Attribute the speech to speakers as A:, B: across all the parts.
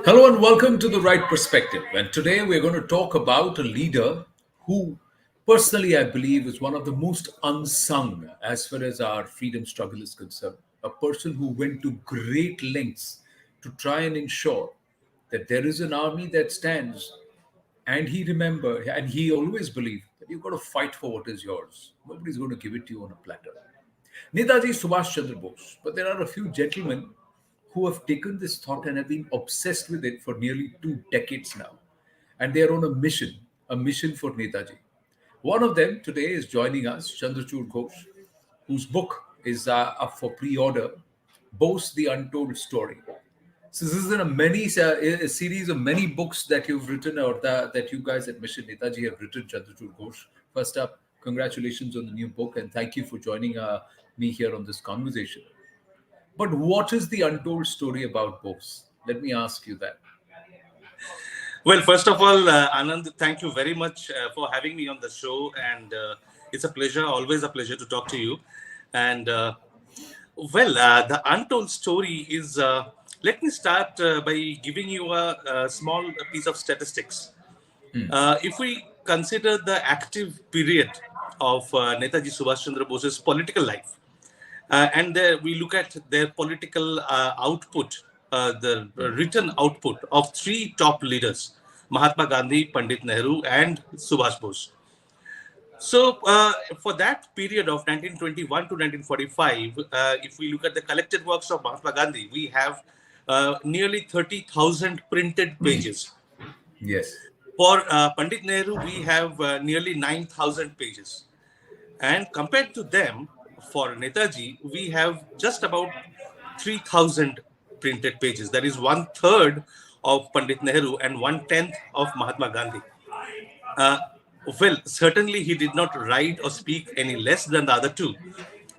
A: Hello and welcome to The Right Perspective. And today we're going to talk about a leader who, personally, I believe is one of the most unsung as far as our freedom struggle is concerned. A person who went to great lengths to try and ensure that there is an army that stands. And he always believed that you've got to fight for what is yours. Nobody's going to give it to you on a platter. Netaji Subhash Chandra Bose. But there are a few gentlemen who have taken this thought and have been obsessed with it for nearly 2 decades now. And they are on a mission for Netaji. One of them today is joining us, Chandrachud Ghosh, whose book is up for pre-order, Bose, the Untold Story. So this is a series of many books that you've written that you guys at Mission Netaji have written, Chandrachud Ghosh. First up, congratulations on the new book and thank you for joining me here on this conversation. But what is the untold story about Bose? Let me ask you that.
B: Well, first of all, Anand, thank you very much for having me on the show. And it's a pleasure, always a pleasure to talk to you. And the untold story is, let me start by giving you a small piece of statistics. If we consider the active period of Netaji Subhash Chandra Bose's political life, and we look at their political output, the written output of three top leaders, Mahatma Gandhi, Pandit Nehru, and Subhash Bose. So for that period of 1921 to 1945, if we look at the collected works of Mahatma Gandhi, we have nearly 30,000 printed pages.
A: Yes.
B: For Pandit Nehru, we have nearly 9,000 pages. And compared to them, for Netaji, we have just about 3,000 printed pages. That is 1/3 of Pandit Nehru and 1/10 of Mahatma Gandhi. Certainly he did not write or speak any less than the other two.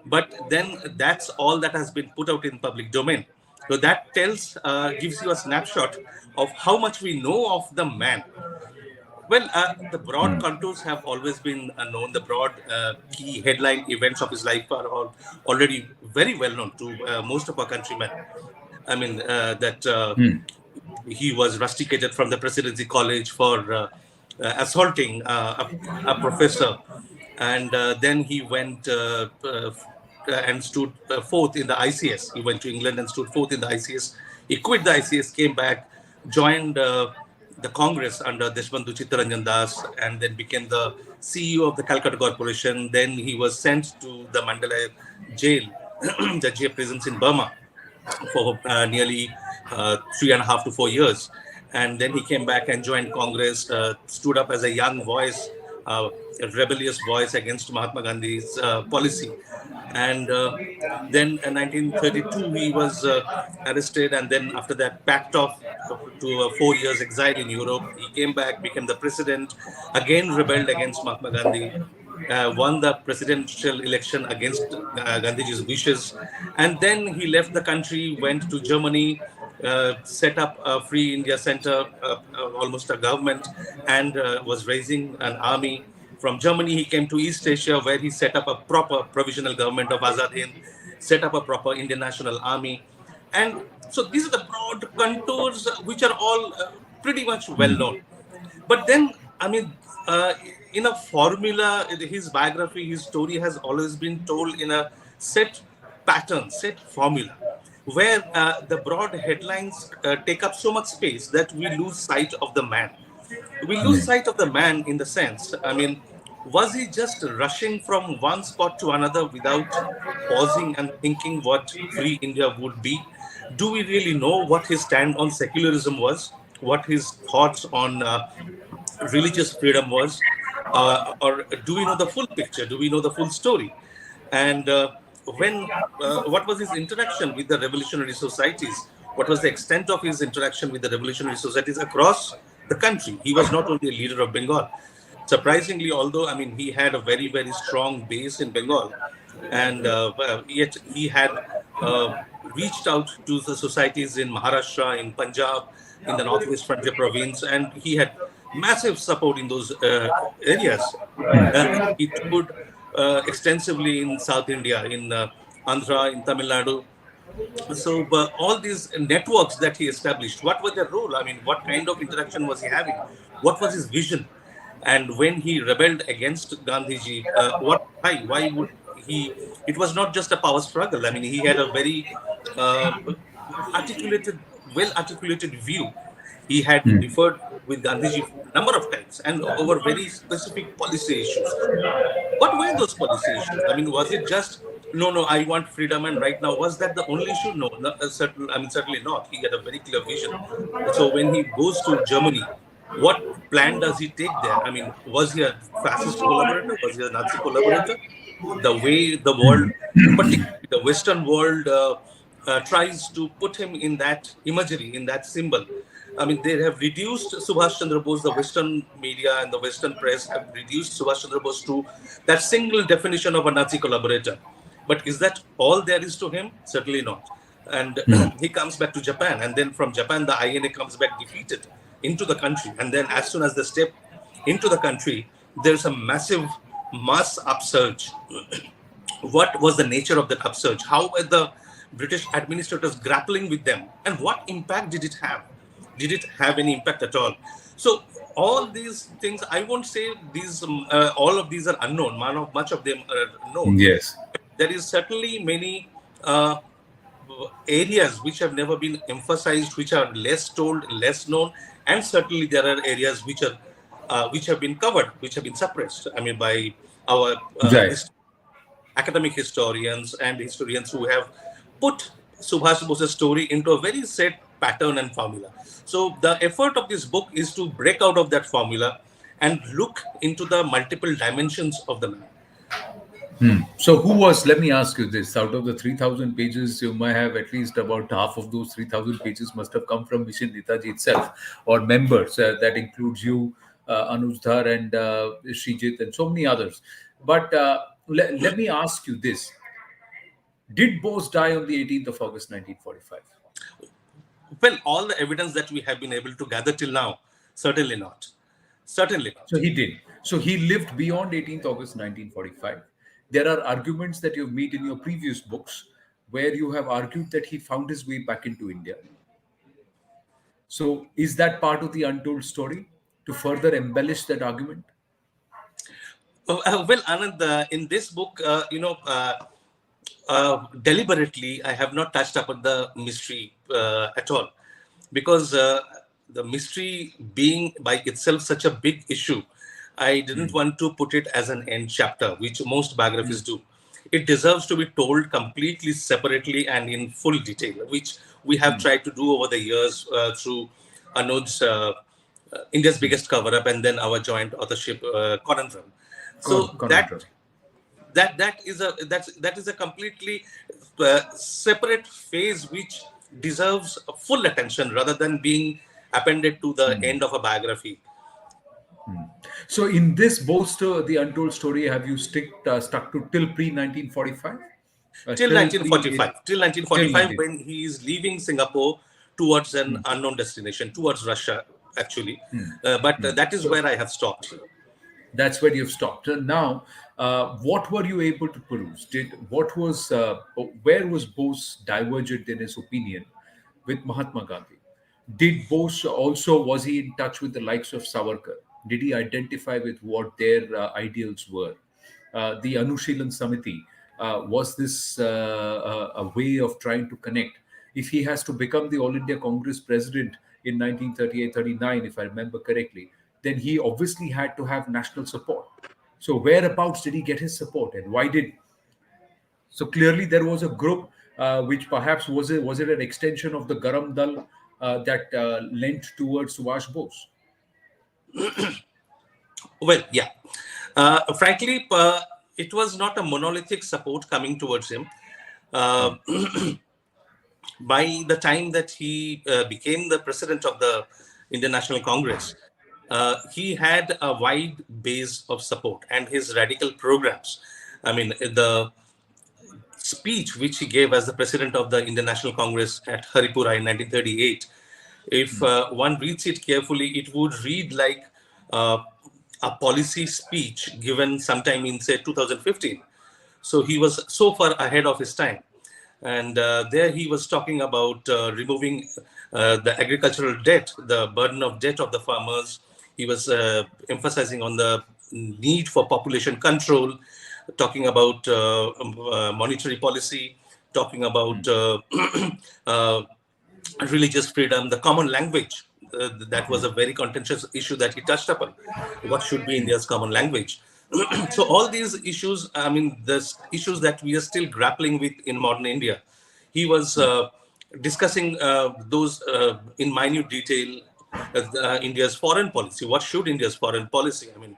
B: But then that's all that has been put out in public domain. So that gives you a snapshot of how much we know of the man. Well, the broad contours have always been known. The broad key headline events of his life are already very well known to most of our countrymen. I mean, he was rusticated from the Presidency College for assaulting a professor. And then he went and stood fourth in the ICS. He went to England and stood fourth in the ICS. He quit the ICS, came back, joined the Congress under Deshbandhu Chittaranjan Das, and then became the CEO of the Calcutta Corporation. Then he was sent to the Mandalay jail, the jail prisons in Burma, for nearly 3.5 to 4 years. And then he came back and joined Congress, stood up as a young voice, a rebellious voice against Mahatma Gandhi's policy. And then in 1932, he was arrested, and then after that, packed off to 4 years exile in Europe. He came back, became the president, again rebelled against Mahatma Gandhi, won the presidential election against Gandhiji's wishes. And then he left the country, went to Germany, set up a Free India Center, almost a government, and was raising an army. From Germany, he came to East Asia, where he set up a proper provisional government of Azad Hind, set up a proper Indian National Army. And so these are the broad contours, which are all pretty much well known. But then, I mean, in a formula, his biography, his story has always been told in a set pattern, set formula, where the broad headlines take up so much space that we lose sight of the man. We lose sight of the man in the sense, I mean, was he just rushing from one spot to another without pausing and thinking what free India would be? Do we really know what his stand on secularism was? What his thoughts on religious freedom was? Or do we know the full picture? Do we know the full story? And what was his interaction with the revolutionary societies? What was the extent of his interaction with the revolutionary societies across the country? He was not only a leader of Bengal. Surprisingly, although, I mean, he had a very, very strong base in Bengal, and yet he had reached out to the societies in Maharashtra, in Punjab, in the Northwest Frontier province, and he had massive support in those areas. He toured extensively in South India, in Andhra, in Tamil Nadu. So all these networks that he established, what was their role? I mean, what kind of interaction was he having? What was his vision? And when he rebelled against Gandhiji, why would he? It was not just a power struggle. I mean, he had a very uh, articulated, well articulated view. He had differed with Gandhiji a number of times and over very specific policy issues. What were those policy issues? I mean, was it just no, no, I want freedom, and right now was that the only issue? No, no I mean, certainly not. He had a very clear vision. So when he goes to Germany, what plan does he take there? I mean, was he a fascist collaborator? Was he a Nazi collaborator? The way the world, particularly the Western world, tries to put him in that imagery, in that symbol. I mean, they have reduced Subhash Chandra Bose, the Western media and the Western press have reduced Subhash Chandra Bose to that single definition of a Nazi collaborator. But is that all there is to him? Certainly not. And he comes back to Japan, and then from Japan, the INA comes back defeated into the country. And then, as soon as they step into the country, there's a massive mass upsurge. What was the nature of that upsurge? How were the British administrators grappling with them? And what impact did it have? Did it have any impact at all? So all these things, I won't say these, all of these are unknown. Much of them are known.
A: Yes.
B: There is certainly many uh, areas which have never been emphasized, which are less told, less known, and certainly there are areas which have been covered, which have been suppressed. I mean, by our
A: Right.
B: academic historians and historians who have put Subhash Bose's story into a very set pattern and formula. So the effort of this book is to break out of that formula and look into the multiple dimensions of the man.
A: So, who was, let me ask you this, out of the 3,000 pages, you might have at least about half of those 3,000 pages must have come from Mission Netaji itself or members. That includes you, Anuj Dhar, and Srijit, and so many others. But let me ask you this. Did Bose die on the 18th of August 1945?
B: Well, all the evidence that we have been able to gather till now, certainly not. Certainly
A: So
B: not.
A: he did. So he lived beyond 18th August 1945. There are arguments that you've made in your previous books where you have argued that he found his way back into India. So is that part of the untold story to further embellish that argument?
B: Well, Anand, in this book, deliberately, I have not touched upon the mystery at all, because the mystery being by itself such a big issue, I didn't want to put it as an end chapter, which most biographies do. It deserves to be told completely separately and in full detail, which we have tried to do over the years through Anuj's India's Biggest Cover Up and then our joint authorship, Conundrum. So
A: Conundrum.
B: that is a completely separate phase which deserves full attention rather than being appended to the end of a biography.
A: So in this Boaster, the untold story, have you stuck to till pre 1945?
B: Till
A: Till pre
B: 1945, till
A: till
B: 1945,
A: 19.
B: when he is leaving Singapore towards an unknown destination, towards Russia, actually. But that is
A: So
B: where I have stopped.
A: that's where you've stopped. And now, what were you able to peruse? Where was Bose divergent in his opinion with Mahatma Gandhi? Did Bose also, was he in touch with the likes of Savarkar? Did he identify with what their ideals were? The Anushilan Samiti, was this a way of trying to connect? If he has to become the All India Congress president in 1938-39, if I remember correctly, then he obviously had to have national support. So whereabouts did he get his support, and why did? So clearly there was a group which perhaps was it an extension of the Garam Dal that lent towards Subhash Bose?
B: Well, yeah. Frankly, it was not a monolithic support coming towards him. Uh, by the time that he became the president of the Indian National Congress, he had a wide base of support and his radical programs. I mean, the speech which he gave as the president of the Indian National Congress at Haripura in 1938, if one reads it carefully, it would read like uh, a policy speech given sometime in, say, 2015. So he was so far ahead of his time. And there he was talking about removing the agricultural debt, the burden of debt of the farmers. He was emphasizing on the need for population control, talking about monetary policy, talking about uh, religious freedom, the common language. That was a very contentious issue that he touched upon. What should be India's common language? So all these issues, I mean, the issues that we are still grappling with in modern India. He was discussing those in minute detail. India's foreign policy. What should India's foreign policy? I mean,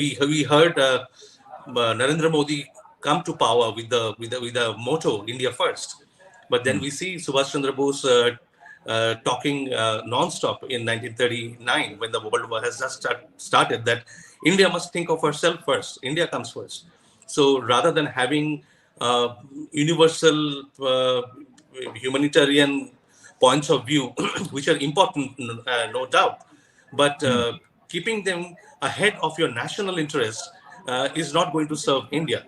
B: we heard Narendra Modi come to power with the motto "India First," but then we see Subhash Chandra Bose talking non-stop in 1939 when the World War has just started that India must think of herself first. India comes first. So rather than having universal humanitarian points of view, which are important, no doubt, but keeping them ahead of your national interest is not going to serve India.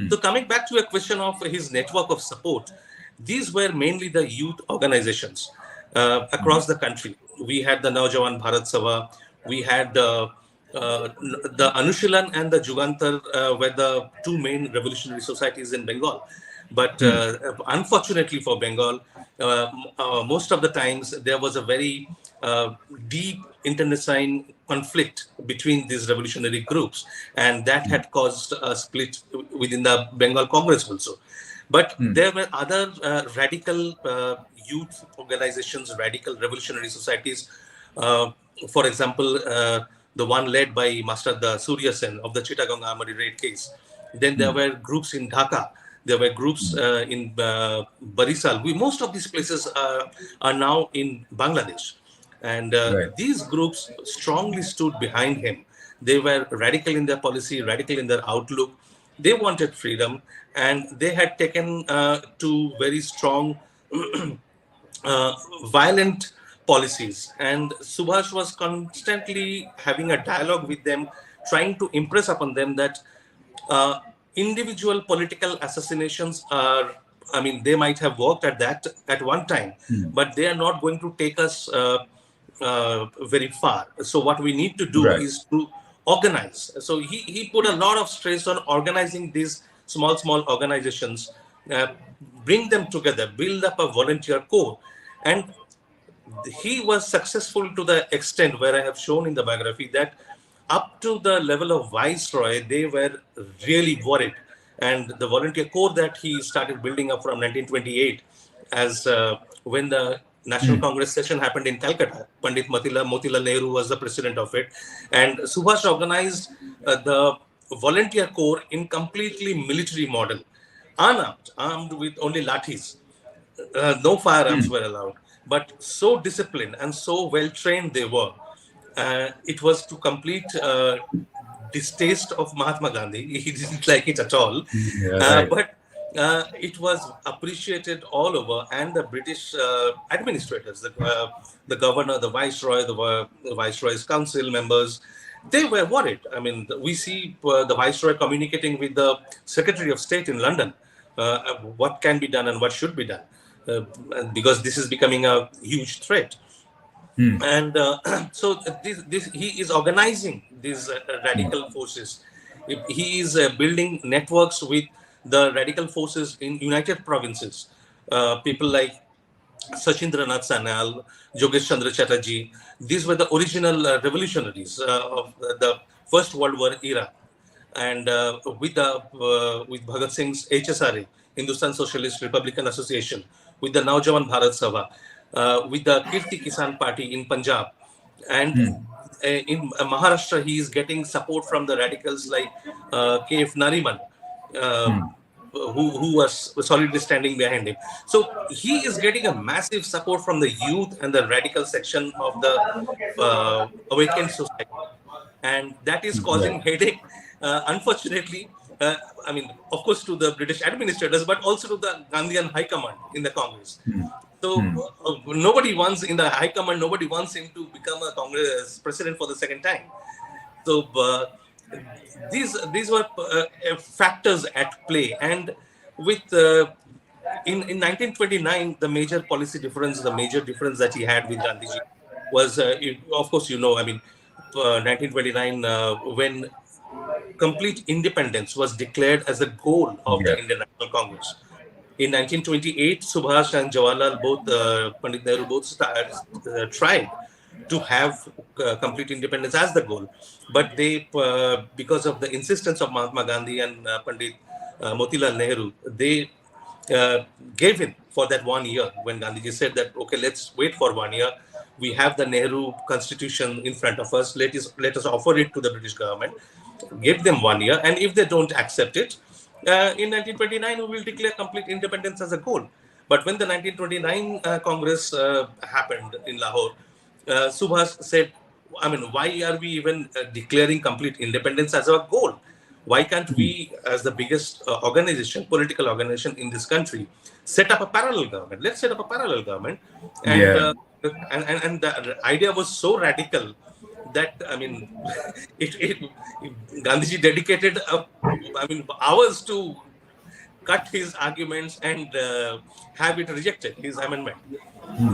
B: So coming back to a question of his network of support, these were mainly the youth organizations across the country. We had the Naujawan Bharat Sabha, we had the Anushilan and the Jugantar were the two main revolutionary societies in Bengal. But unfortunately for Bengal, most of the times there was a very deep internecine conflict between these revolutionary groups, and that had caused a split within the Bengal Congress also. But there were other radical youth organizations, radical revolutionary societies. For example, the one led by Master Surya Sen of the Chittagong Armory raid case. Then there were groups in Dhaka. There were groups in Barisal. Most of these places are now in Bangladesh. And
A: Right.
B: these groups strongly stood behind him. They were radical in their policy, radical in their outlook. They wanted freedom, and they had taken to very strong, violent policies. And Subhash was constantly having a dialogue with them, trying to impress upon them that uh, individual political assassinations are, I mean, they might have worked at that at one time, but they are not going to take us very far. So what we need to do
A: Right.
B: is to organize. So he put a lot of stress on organizing these small organizations, uh, bring them together, build up a volunteer corps. And he was successful to the extent where I have shown in the biography that up to the level of viceroy, they were really worried. And the volunteer corps that he started building up from 1928, as when the National Congress session happened in Calcutta, Pandit Motilal Nehru was the president of it, and Subhash organized the volunteer corps in completely military model, unarmed, armed with only lathis. No firearms were allowed, but so disciplined and so well trained they were. It was to complete distaste of Mahatma Gandhi. He didn't like it at all,
A: Yeah, right.
B: but it was appreciated all over. And the British administrators, the governor, the viceroy, the viceroy's council members, they were worried. I mean, we see the viceroy communicating with the Secretary of State in London, what can be done and what should be done, because this is becoming a huge threat. And so he is organizing these radical forces. He is building networks with the radical forces in United Provinces. People like Sachindranath Sanal, Jogesh Chandra Chatterjee. These were the original revolutionaries of the First World War era. And with Bhagat Singh's HSRA, Hindustan Socialist Republican Association, with the Naujawan Bharat Sabha, with the Kirti Kisan Party in Punjab, and in Maharashtra, he is getting support from the radicals like K.F. Nariman, uh, who was solidly standing behind him. So he is getting a massive support from the youth and the radical section of the awakened society, and that is causing
A: Right.
B: headache, unfortunately. I mean, of course, to the British administrators, but also to the Gandhian High Command in the Congress. So nobody wants in the High Command, nobody wants him to become a Congress president for the second time. So these were factors at play, and with in 1929, the major policy difference, the major difference that he had with Gandhiji was, of course, I mean, 1929, when complete independence was declared as the goal of the
A: Yeah.
B: Indian National Congress. In 1928, Subhash and Jawaharlal, both Pandit Nehru, both tried to have complete independence as the goal, but they, because of the insistence of Mahatma Gandhi and Pandit Motilal Nehru, they uh, gave in for that 1 year when Gandhiji said that, okay, let's wait for 1 year. We have the Nehru Constitution in front of us. Let us offer it to the British government. Give them 1 year, and if they don't accept it, in 1929 we will declare complete independence as a goal. But when the 1929 Congress happened in Lahore, Subhas said, I mean, why are we even declaring complete independence as our goal? Why can't we, as the biggest organization, political organization in this country, set up a parallel government? Let's set up a parallel government. And
A: Yeah.
B: uh, and the idea was so radical that, I mean, Gandhiji dedicated hours to cut his arguments and have it rejected, his amendment.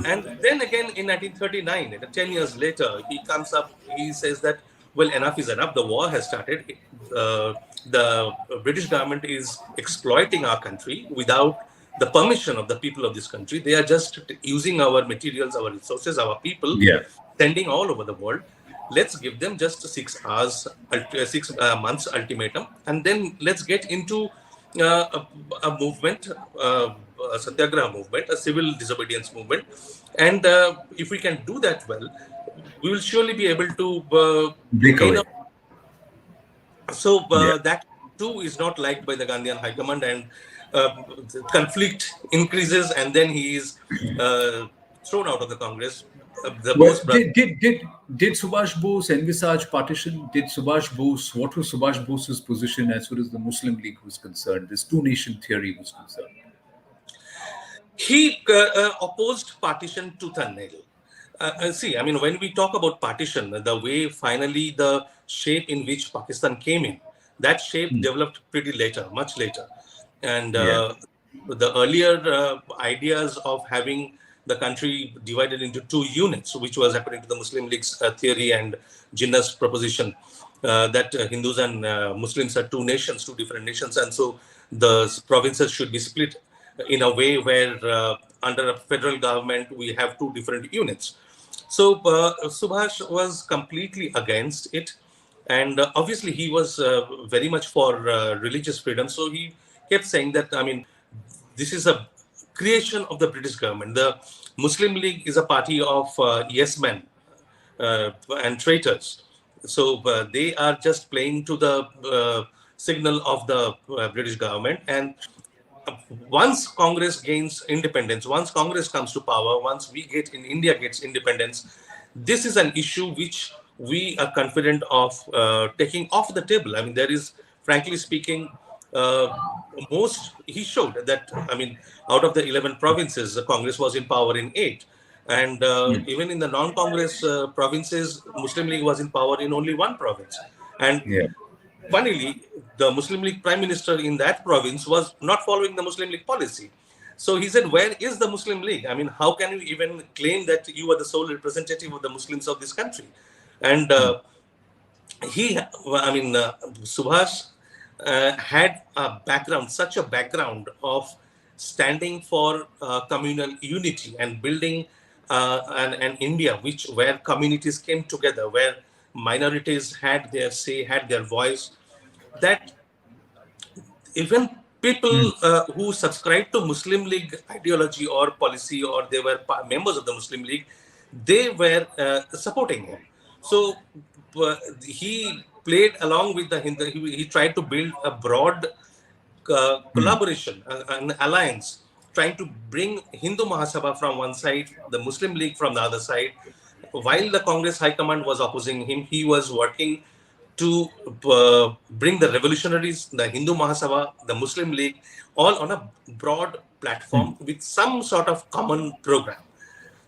B: And then again in 1939, 10 years later, he comes up, he says that, well, enough is enough. The war has started. The British government is exploiting our country without the permission of the people of this country. They are just using our materials, our resources, our people,
A: Yeah.
B: sending all over the world. Let's give them just 6 hours, 6 months ultimatum, and then let's get into a movement, a satyagraha movement, a civil disobedience movement. And if we can do that well, we will surely be able to
A: Break
B: gain.
A: away.
B: So
A: Yeah.
B: that too is not liked by the Gandhian High Command, and the conflict increases, and then he is thrown out of the Congress. The
A: Well,
B: Bose brothers.
A: did Subhash Bose envisage partition? Did Subhash Bose, what was Subhash Bose's position as far as the Muslim League was concerned? This two nation theory was concerned.
B: He opposed partition tooth and nail. See, I mean, when we talk about partition, the way finally the shape in which Pakistan came in, that shape developed pretty later, much later. And
A: Yeah.
B: the earlier ideas of having the country divided into two units, which was according to the Muslim League's theory and Jinnah's proposition, that Hindus and Muslims are two nations, two different nations, and so the provinces should be split in a way where under a federal government we have two different units. So Subhash was completely against it, and obviously he was very much for religious freedom. So he kept saying that, I mean, this is a creation of the British government. The Muslim League is a party of yes men and traitors. So they are just playing to the signal of the British government. And once Congress gains independence, once Congress comes to power, once India gets independence, this is an issue which we are confident of taking off the table. I mean, there is, frankly speaking, uh, he showed that, I mean, out of the 11 provinces, the Congress was in power in 8. And even in the non-Congress provinces, Muslim League was in power in only one province. And
A: Yeah.
B: funnily, the Muslim League prime minister in that province was not following the Muslim League policy. So he said, where is the Muslim League? I mean, how can you even claim that you are the sole representative of the Muslims of this country? And Subhash had a background, such a background of standing for communal unity and building an India where communities came together, where minorities had their say, had their voice, that even people who subscribe to Muslim League ideology or policy, or they were members of the Muslim League, they were supporting him. So he played along with the Hindu. He tried to build a broad collaboration, an alliance, trying to bring Hindu Mahasabha from one side, the Muslim League from the other side. While the Congress High Command was opposing him, he was working to bring the revolutionaries, the Hindu Mahasabha, the Muslim League, all on a broad platform with some sort of common program.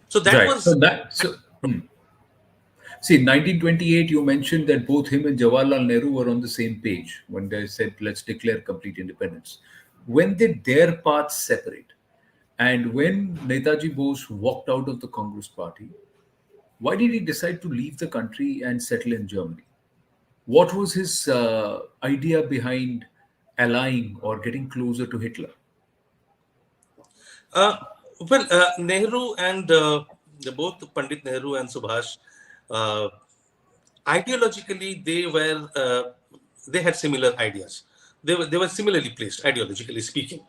B: So that
A: Right.
B: was.
A: See, in 1928, you mentioned that both him and Jawaharlal Nehru were on the same page when they said, let's declare complete independence. When did their paths separate? And when Netaji Bose walked out of the Congress party, why did he decide to leave the country and settle in Germany? What was his idea behind allying or getting closer to Hitler?
B: Uh, Nehru and both Pandit Nehru and Subhash, uh, ideologically, they had similar ideas. They were similarly placed, ideologically speaking.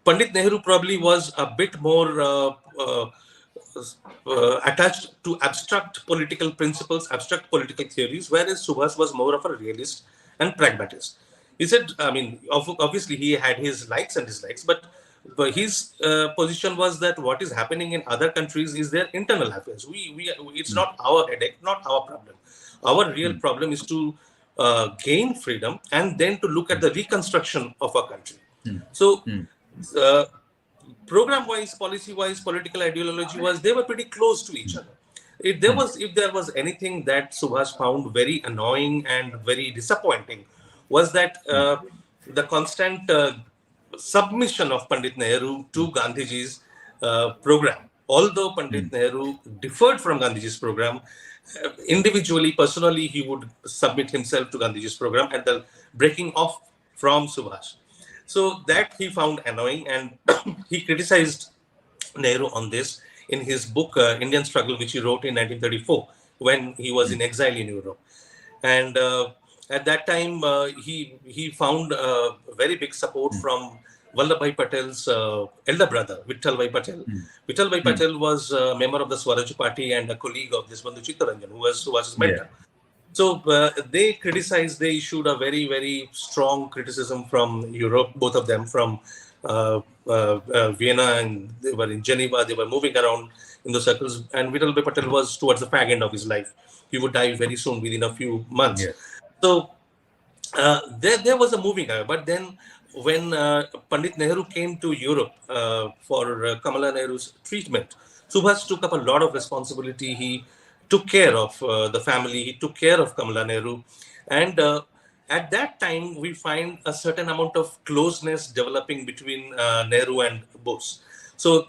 B: Pandit Nehru probably was a bit more attached to abstract political principles, abstract political theories, whereas Subhas was more of a realist and pragmatist. He said, I mean, obviously he had his likes and dislikes, but his position was that what is happening in other countries is their internal affairs. It's not our headache, not our problem. Our real problem is to gain freedom and then to look at the reconstruction of our country. So, uh, program wise, policy wise, political ideology wise, they were pretty close to each other. If there was anything that Subhash found very annoying and very disappointing, was that the constant submission of Pandit Nehru to Gandhiji's program. Although Pandit Nehru differed from Gandhiji's program, individually, personally, he would submit himself to Gandhiji's program and the breaking off from Subhash. So that he found annoying, and he criticized Nehru on this in his book Indian Struggle, which he wrote in 1934 when he was in exile in Europe. And at that time, he found very big support from Vallabhbhai Patel's elder brother, Vittalbhai Patel. Vittalbhai Patel was a member of the Swaraj Party and a colleague of this Bandhu Chittaranjan, who was his
A: Yeah.
B: mentor. So they criticized, they issued a very, very strong criticism from Europe, both of them from Vienna, and they were in Geneva, they were moving around in the circles. And Vittalbhai Patel was towards the fag end of his life. He would die very soon, within a few months.
A: Yeah.
B: So there was a moving eye. But then when Pandit Nehru came to Europe for Kamala Nehru's treatment, Subhas took up a lot of responsibility. He took care of the family. He took care of Kamala Nehru. And at that time, we find a certain amount of closeness developing between Nehru and Bose. So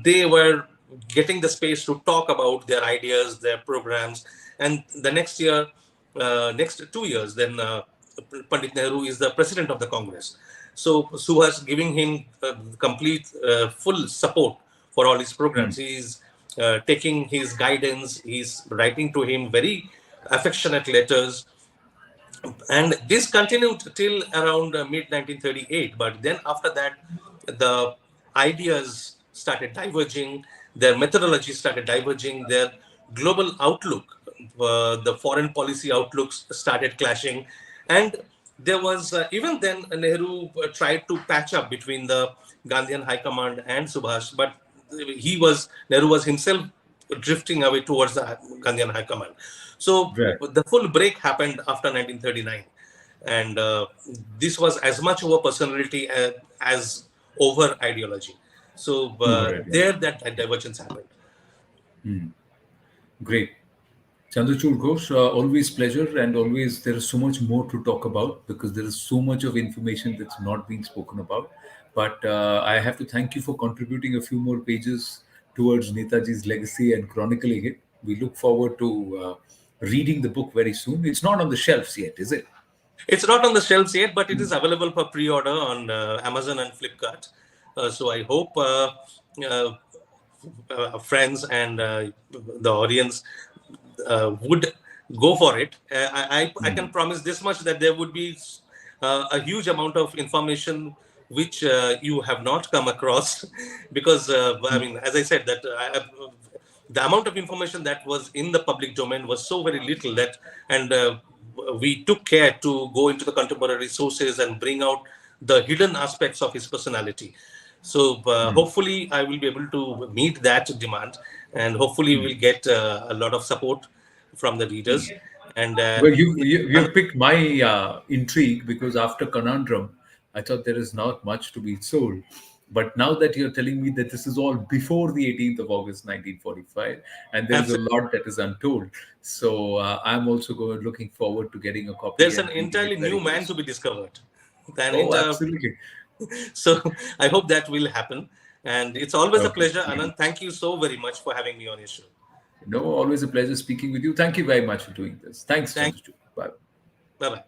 B: they were getting the space to talk about their ideas, their programs. And the next 2 years, then Pandit Nehru is the president of the Congress. So Subhas giving him complete, full support for all his programs. He's taking his guidance. He's writing to him very affectionate letters, and this continued till around mid 1938. But then after that, the ideas started diverging, their methodology started diverging, their global outlook, the foreign policy outlooks started clashing. And there was, even then, Nehru tried to patch up between the Gandhian High Command and Subhash, but Nehru was himself drifting away towards the Gandhian High Command. So
A: Right.
B: the full break happened after 1939, and this was as much over personality as over ideology. So
A: Over it.
B: there, that divergence happened.
A: Great. Chandrachud Ghosh, always pleasure, and always there is so much more to talk about because there is so much of information that's not being spoken about. But I have to thank you for contributing a few more pages towards Netaji's legacy and chronicling it. We look forward to reading the book very soon. It's not on the shelves yet, is it?
B: It's not on the shelves yet, but it is available for pre-order on Amazon and Flipkart. So I hope uh, friends and the audience would go for it. I can promise this much, that there would be a huge amount of information which you have not come across, because I mean, as I said, that the amount of information that was in the public domain was so very little, that, and we took care to go into the contemporary sources and bring out the hidden aspects of his personality. So hopefully I will be able to meet that demand, and hopefully we'll get a lot of support from the readers. And
A: Well, you've picked my intrigue because after Conundrum, I thought there is not much to be sold. But now that you're telling me that this is all before the 18th of August 1945, and there is a
B: Absolutely.
A: lot that is untold, so I'm also looking forward to getting a copy
B: There's an
A: and reading
B: entirely
A: it very,
B: new
A: very
B: man to
A: soon.
B: be discovered. An
A: Oh,
B: entire.
A: absolutely.
B: So I hope that will happen. And it's always a
A: Okay.
B: pleasure, Anand. Thank you so very much for having me on your show.
A: No, always a pleasure speaking with you. Thank you very much for doing this. Thanks,
B: Thank
A: Chandraju. Bye.
B: Bye bye.